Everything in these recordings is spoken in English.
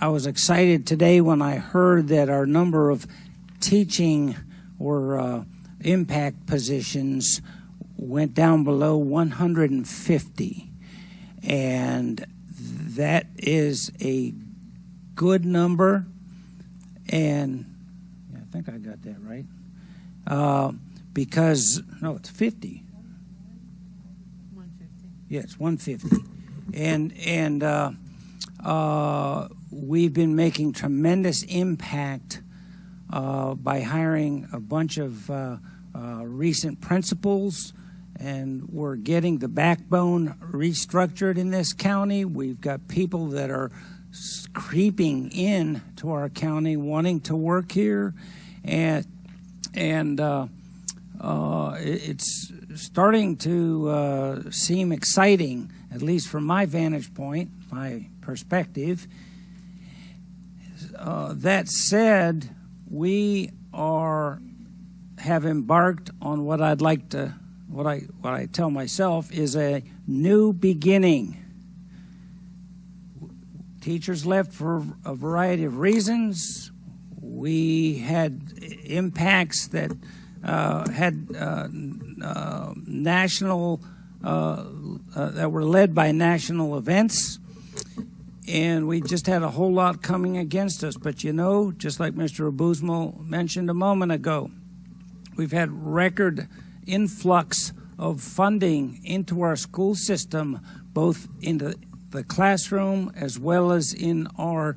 I was excited today when I heard that our number of teaching or impact positions went down below 150. And that is a good number. And I think I got that right. Because, no, it's 50. 150. Yeah, it's 150. And we've been making tremendous impact by hiring a bunch of recent principals, and we're getting the backbone restructured in this county. We've got people that are creeping in to our county wanting to work here, and it's starting to seem exciting, at least from my vantage point, my perspective. That said, we have embarked on what I'd like to, what I tell myself is a new beginning. Teachers left for a variety of reasons. We had impacts that had national, that were led by national events, and we just had a whole lot coming against us. But you know, just like Mr. Abuismail mentioned a moment ago, we've had record influx of funding into our school system, both into the classroom as well as in our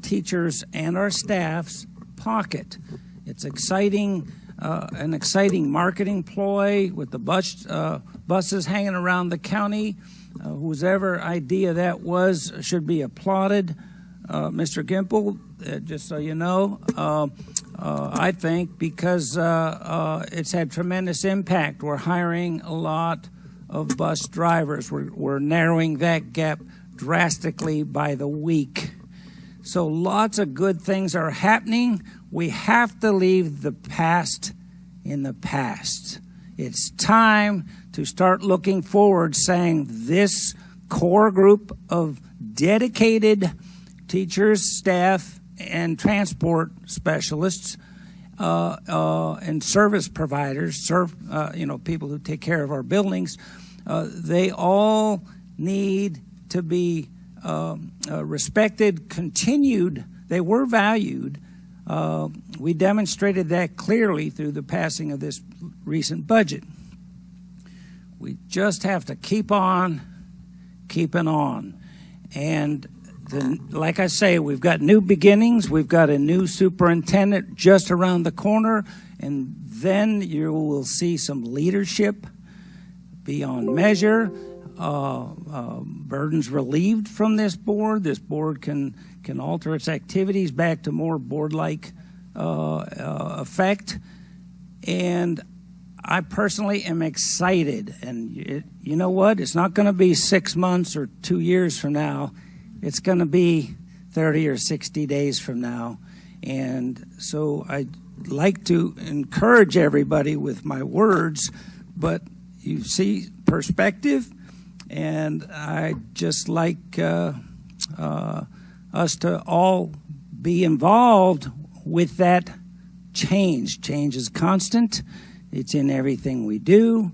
teachers and our staff's pocket. It's exciting, an exciting marketing ploy with the buses hanging around the county. Whosever idea that was should be applauded. Mr. Gimple, just so you know, I think because it's had tremendous impact. We're hiring a lot of bus drivers. We're narrowing that gap drastically by the week. So lots of good things are happening. We have to leave the past in the past. It's time to start looking forward, saying this core group of dedicated teachers, staff, and transport specialists and service providers, people who take care of our buildings, they all need to be respected, continued. They were valued. We demonstrated that clearly through the passing of this recent budget. We just have to keep on keeping on. And like I say, we've got new beginnings. We've got a new superintendent just around the corner. And then you will see some leadership beyond measure. Burdens relieved from this board. This board can alter its activities back to more board-like effect. And I personally am excited. And you know what? It's not going to be 6 months or 2 years from now. It's going to be 30 or 60 days from now. And so I'd like to encourage everybody with my words, but you see perspective. And I'd just like us to all be involved with that change. Change is constant. It's in everything we do.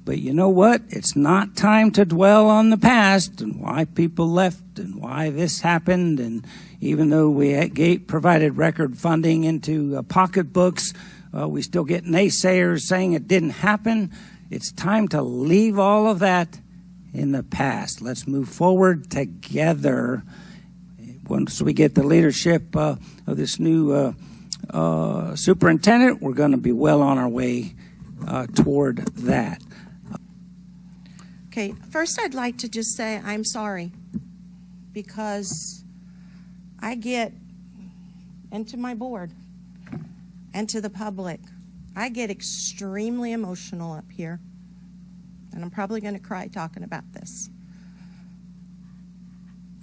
But you know what? It's not time to dwell on the past and why people left and why this happened. And even though we provided record funding into pocketbooks, we still get naysayers saying it didn't happen. It's time to leave all of that in the past. Let's move forward together. Once we get the leadership of this new superintendent, we're going to be well on our way toward that. Okay, first I'd like to just say I'm sorry, because I get into my board and to the public, I get extremely emotional up here, and I'm probably going to cry talking about this.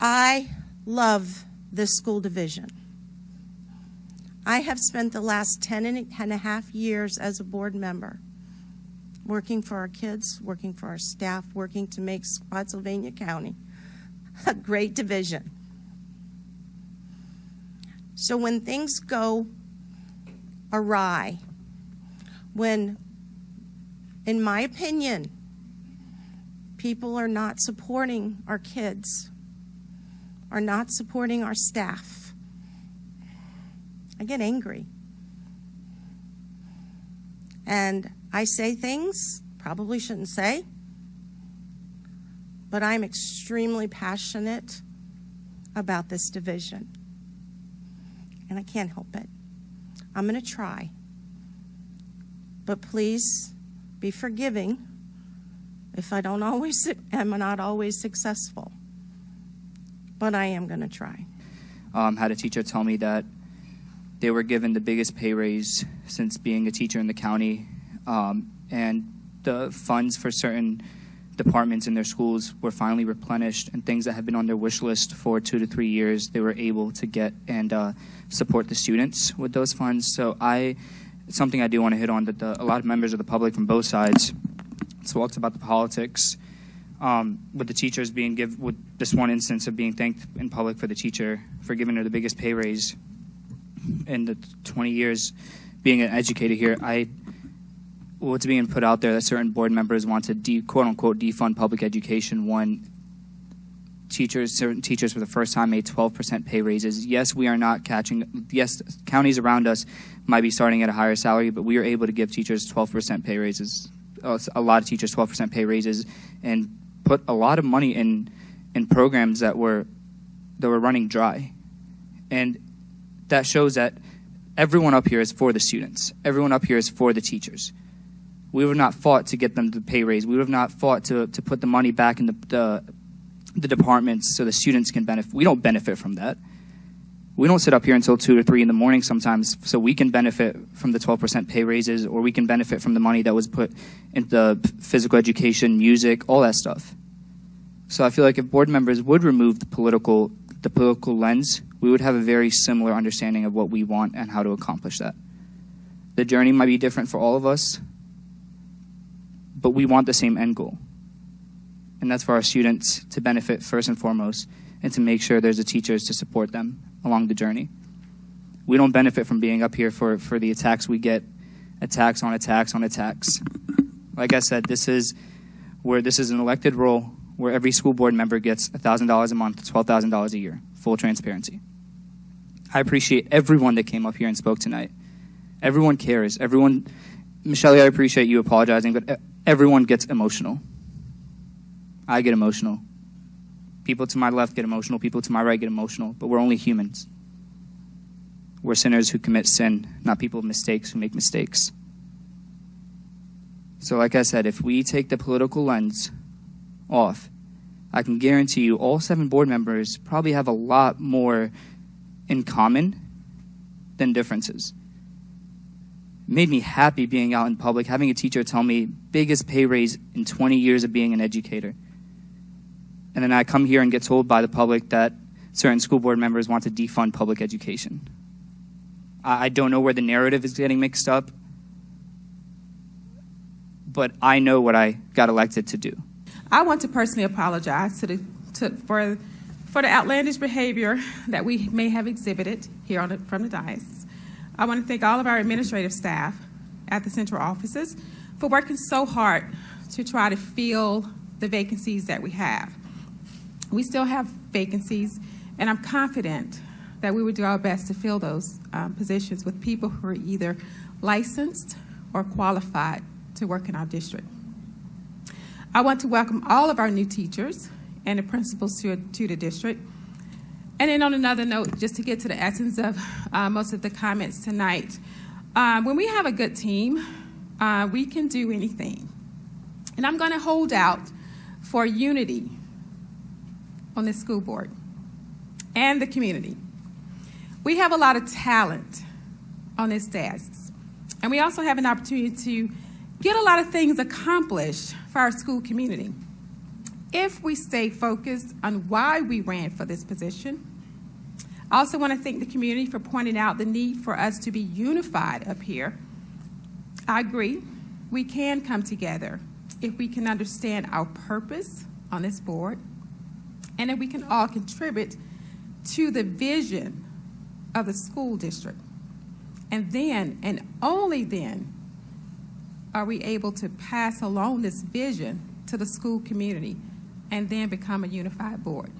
I love this school division. I have spent the last 10 and a half years as a board member working for our kids, working for our staff, working to make Spotsylvania County a great division. So when things go awry, when, in my opinion, people are not supporting our kids, are not supporting our staff, I get angry. And I say things probably shouldn't say, but I'm extremely passionate about this division. And I can't help it. I'm going to try. But please be forgiving if I don't always am not always successful. But I am going to try. Had a teacher tell me that they were given the biggest pay raise since being a teacher in the county, and the funds for certain departments in their schools were finally replenished, and things that had been on their wish list for 2 to 3 years, they were able to get and support the students with those funds. So it's something I do want to hit on, that a lot of members of the public from both sides talked about the politics, with the teachers being with this one instance of being thanked in public for the teacher for giving her the biggest pay raise in the 20 years being an educator here. What's being put out there that certain board members want to quote-unquote defund public education when certain teachers for the first time made 12% pay raises. Yes, we are not catching, yes, counties around us might be starting at a higher salary, but we are able to give teachers 12% pay raises, a lot of teachers 12% pay raises, and put a lot of money in programs that were running dry. And that shows that everyone up here is for the students. Everyone up here is for the teachers. We would not fought to get them the pay raise. We would have not fought to put the money back in the departments so the students can benefit. We don't benefit from that. We don't sit up here until 2 or 3 in the morning sometimes so we can benefit from the 12% pay raises, or we can benefit from the money that was put into physical education, music, all that stuff. So I feel like if board members would remove the political lens, we would have a very similar understanding of what we want and how to accomplish that. The journey might be different for all of us, but we want the same end goal. And that's for our students to benefit first and foremost, and to make sure there's the teachers to support them along the journey. We don't benefit from being up here for the attacks we get, attacks on attacks on attacks. Like I said, this is an elected role where every school board member gets $1,000 a month, $12,000 a year, full transparency. I appreciate everyone that came up here and spoke tonight. Everyone cares. Shelley, I appreciate you apologizing, but everyone gets emotional. I get emotional. People to my left get emotional. People to my right get emotional. But we're only humans. We're sinners who commit sin, not people of mistakes who make mistakes. So like I said, if we take the political lens off, I can guarantee you all 7 board members probably have a lot more in common than differences. It made me happy being out in public, having a teacher tell me biggest pay raise in 20 years of being an educator. And then I come here and get told by the public that certain school board members want to defund public education. I don't know where the narrative is getting mixed up, but I know what I got elected to do. I want to personally apologize for the outlandish behavior that we may have exhibited here from the dais. I want to thank all of our administrative staff at the central offices for working so hard to try to fill the vacancies that we have. We still have vacancies, and I'm confident that we would do our best to fill those positions with people who are either licensed or qualified to work in our district. I want to welcome all of our new teachers and the principals to the district. And then on another note, just to get to the essence of most of the comments tonight, when we have a good team, we can do anything. And I'm going to hold out for unity on this school board and the community. We have a lot of talent on this dais, and we also have an opportunity to get a lot of things accomplished for our school community if we stay focused on why we ran for this position. I also want to thank the community for pointing out the need for us to be unified up here. I agree, we can come together if we can understand our purpose on this board, and if we can all contribute to the vision of the school district. And then, and only then, are we able to pass along this vision to the school community and then become a unified board.